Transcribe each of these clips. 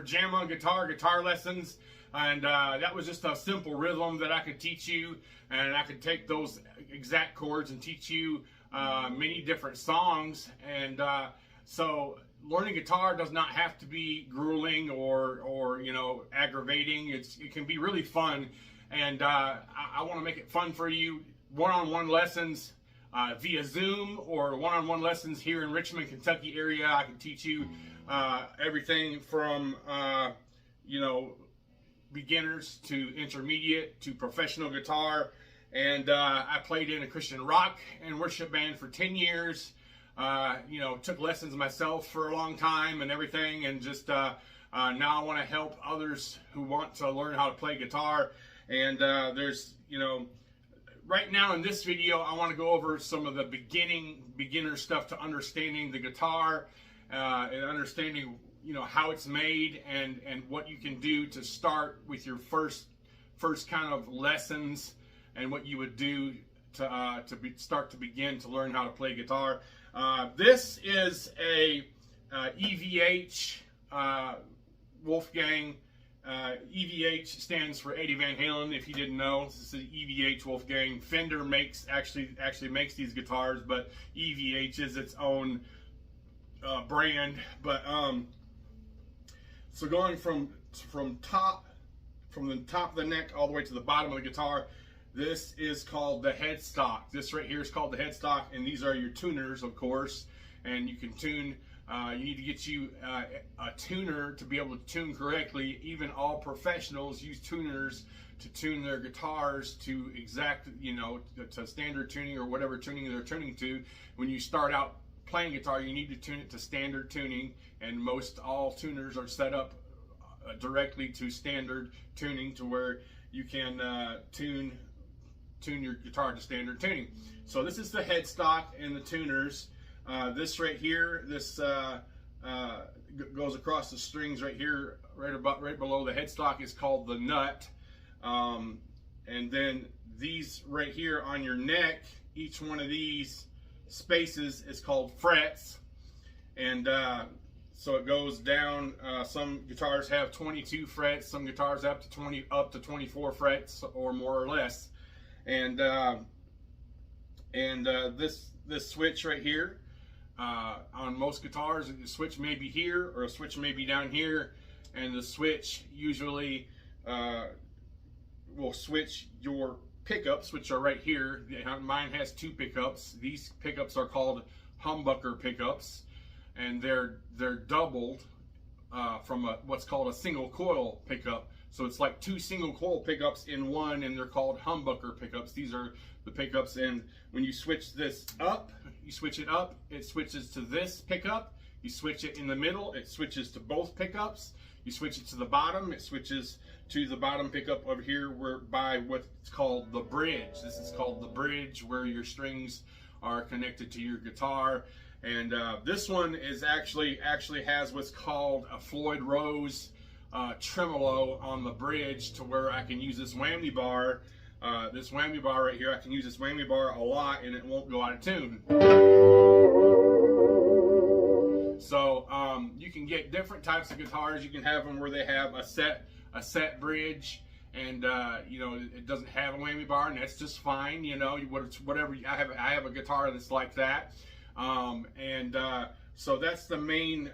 for Jam on Guitar lessons, and that was just a simple rhythm that I could teach you, and I could take those exact chords and teach you many different songs. And so learning guitar does not have to be grueling or you know, aggravating. It can be really fun, and I want to make it fun for you. One-on-one lessons via Zoom, or one-on-one lessons here in Richmond, Kentucky area. I can teach you everything from you know, beginners to intermediate to professional guitar. And I played in a Christian rock and worship band for 10 years. You know, took lessons myself for a long time and everything, and just now I want to help others who want to learn how to play guitar. And there's, you know, right now in this video, I want to go over some of the beginner stuff to understanding the guitar and understanding, you know, how it's made and what you can do to start with your first kind of lessons, and what you would do to start to begin to learn how to play guitar. This is a EVH Wolfgang. EVH stands for Eddie Van Halen, if you didn't know. This is the EVH Wolfgang. Fender actually makes these guitars, but EVH is its own brand. But so going from the top of the neck all the way to the bottom of the guitar, this is called the headstock. This right here is called the headstock, and these are your tuners, of course. And you can tune. You need to get you a tuner to be able to tune correctly. Even all professionals use tuners to tune their guitars to exact, you know, to standard tuning or whatever tuning they're tuning to. When you start out playing guitar, you need to tune it to standard tuning, and most all tuners are set up directly to standard tuning, to where you can tune your guitar to standard tuning. So this is the headstock and the tuners. This right here, this goes across the strings right here, right below the headstock, is called the nut. And then these right here on your neck, each one of these spaces is called frets. And so it goes down. Some guitars have 22 frets. Some guitars have up to 24 frets or more or less. And this switch right here, on most guitars, the switch may be here or a switch may be down here, and the switch usually will switch your pickups, which are right here. Mine has 2 pickups. These pickups are called humbucker pickups, and they're doubled from what's called a single coil pickup. So it's like 2 single coil pickups in one, and they're called humbucker pickups. These are the pickups, and when you switch this up, you switch it up, it switches to this pickup. You switch it in the middle, it switches to both pickups. You switch it to the bottom, it switches to the bottom pickup over here, by what's called the bridge. This is called the bridge, where your strings are connected to your guitar. And this one is actually has what's called a Floyd Rose tremolo on the bridge, to where I can use this whammy bar. This whammy bar right here, I can use this whammy bar a lot, and it won't go out of tune. So you can get different types of guitars. You can have them where they have a set bridge, and you know, it doesn't have a whammy bar, and that's just fine. You know, whatever. I have a guitar that's like that, so that's the main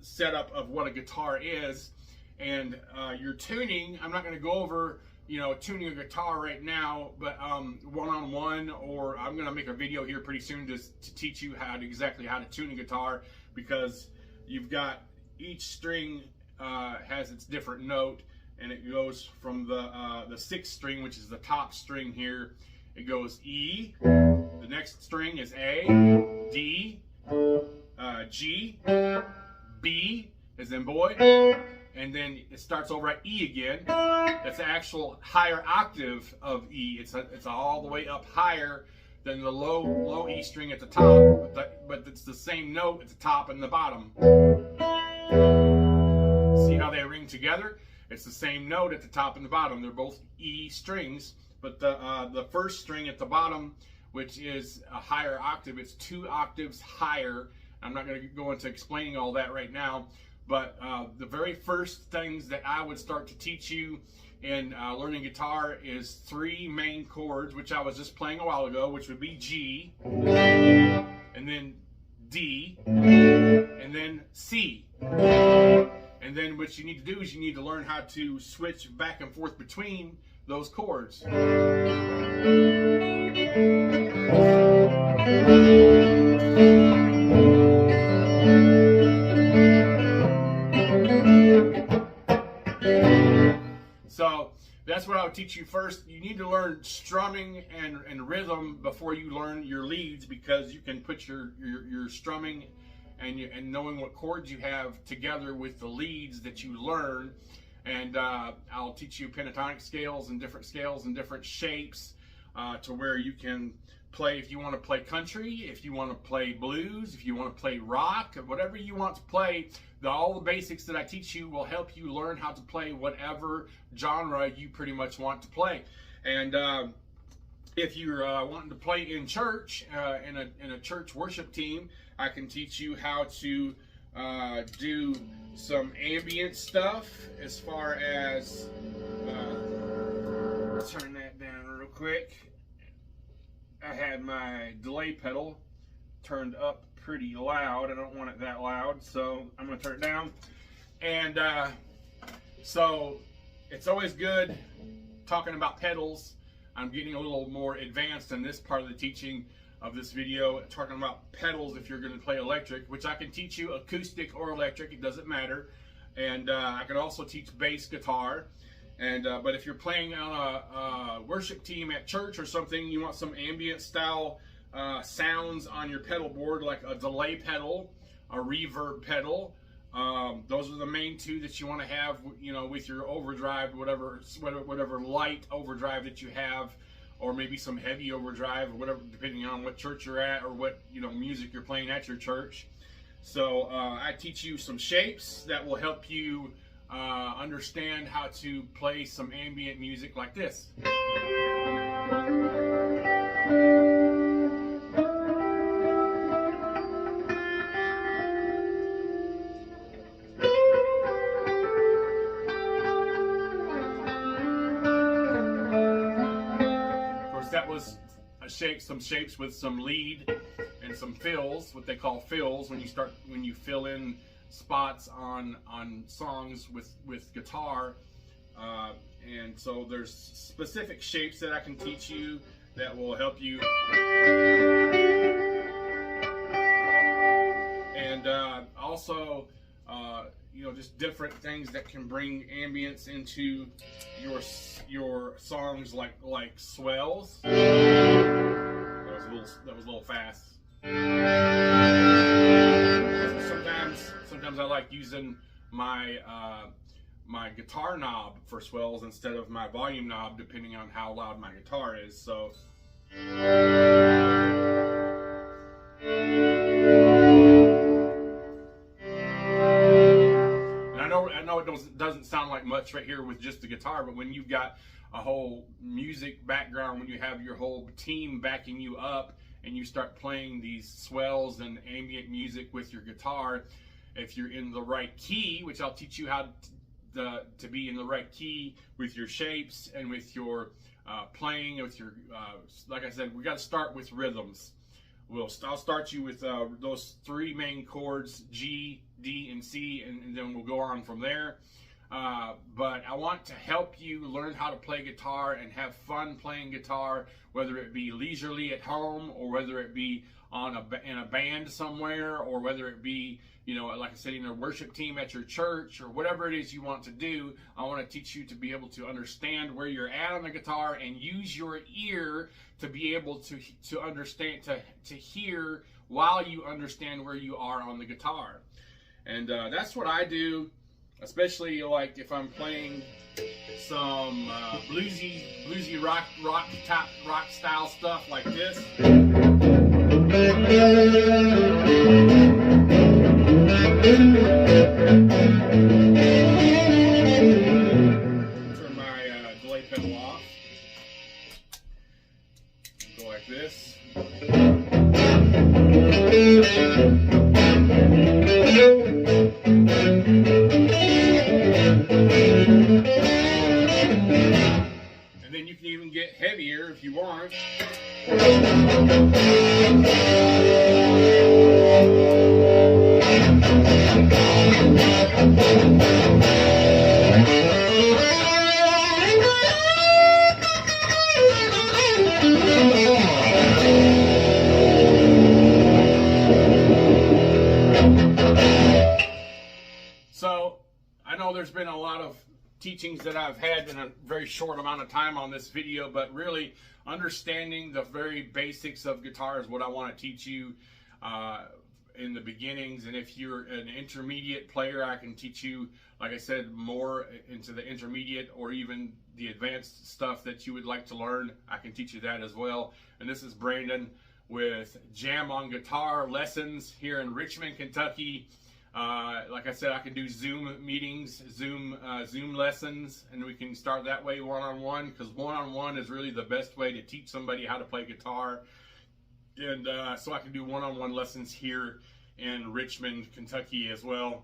setup of what a guitar is. And your tuning, I'm not going to go over, you know, tuning a guitar right now, but one-on-one, or I'm going to make a video here pretty soon to teach you exactly how to tune a guitar, because you've got each string has its different note, and it goes from the 6th string, which is the top string here. It goes E, the next string is A, D, G, B as in boy, and then it starts over at E again. That's the actual higher octave of E. It's all the way up higher than the low E string at the top, but it's the same note at the top and the bottom. See how they ring together? It's the same note at the top and the bottom. They're both E strings, but the first string at the bottom, which is a higher octave, it's 2 octaves higher. I'm not going to go into explaining all that right now, But the very first things that I would start to teach you in learning guitar is 3 main chords, which I was just playing a while ago, which would be G, and then D, and then C. And then what you need to do is you need to learn how to switch back and forth between those chords. So that's what I would teach you first. You need to learn strumming and rhythm before you learn your leads, because you can put your strumming and knowing what chords you have together with the leads that you learn. And I'll teach you pentatonic scales and different shapes to where you can play, if you want to play country, if you want to play blues, if you want to play rock, whatever you want to play. All the basics that I teach you will help you learn how to play whatever genre you pretty much want to play. And if you're wanting to play in church, in a church worship team, I can teach you how to do some ambient stuff, as far as turn that down real quick. I had my delay pedal turned up pretty loud. I don't want it that loud, so I'm going to turn it down. And so it's always good talking about pedals. I'm getting a little more advanced in this part of the teaching of this video, talking about pedals if you're going to play electric, which I can teach you acoustic or electric, it doesn't matter. And I can also teach bass guitar. And but if you're playing on a worship team at church or something, you want some ambient style sounds on your pedal board, like a delay pedal, a reverb pedal. Those are the main 2 that you want to have, you know, with your overdrive, whatever light overdrive that you have, or maybe some heavy overdrive, or whatever, depending on what church you're at or what, you know, music you're playing at your church. So I teach you some shapes that will help you understand how to play some ambient music like this. Of course, that was some shapes with some lead and some fills, what they call fills, when you fill in spots on songs with guitar, and so there's specific shapes that I can teach you that will help you, and also you know, just different things that can bring ambience into your songs, like swells. That was a little fast. Sometimes I like using my my guitar knob for swells instead of my volume knob, depending on how loud my guitar is. So and I know it doesn't sound like much right here with just the guitar, but when you've got a whole music background, when you have your whole team backing you up, and you start playing these swells and ambient music with your guitar, if you're in the right key, which I'll teach you how to be in the right key with your shapes and with your playing, with your, like I said, we got to start with rhythms. I'll start you with those 3 main chords, G, D, and C, and then we'll go on from there. But I want to help you learn how to play guitar and have fun playing guitar, whether it be leisurely at home, or whether it be in a band somewhere, or whether it be, you know, like I said, in a worship team at your church, or whatever it is you want to do. I want to teach you to be able to understand where you're at on the guitar and use your ear to be able to understand, to hear while you understand where you are on the guitar. And that's what I do, especially like if I'm playing some bluesy rock style stuff like this. Turn my delay pedal off. Go like this. know there's been a lot of teachings that I've had in a very short amount of time on this video, but really understanding the very basics of guitar is what I want to teach you in the beginnings. And if you're an intermediate player, I can teach you, like I said, more into the intermediate or even the advanced stuff that you would like to learn. I can teach you that as well. And this is Brandon with Jam on Guitar lessons here in Richmond, Kentucky. Like I said, I can do Zoom meetings, Zoom lessons, and we can start that way one-on-one, because one-on-one is really the best way to teach somebody how to play guitar. And so I can do one-on-one lessons here in Richmond, Kentucky as well.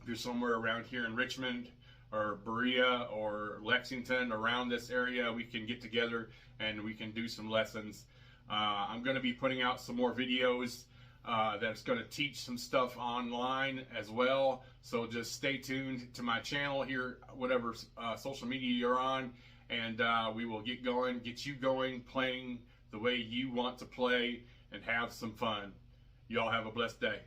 If you're somewhere around here in Richmond or Berea or Lexington, around this area, we can get together and we can do some lessons. I'm going to be putting out some more videos that's going to teach some stuff online as well. So just stay tuned to my channel here, whatever social media you're on, and we will get you going, playing the way you want to play and have some fun. Y'all have a blessed day.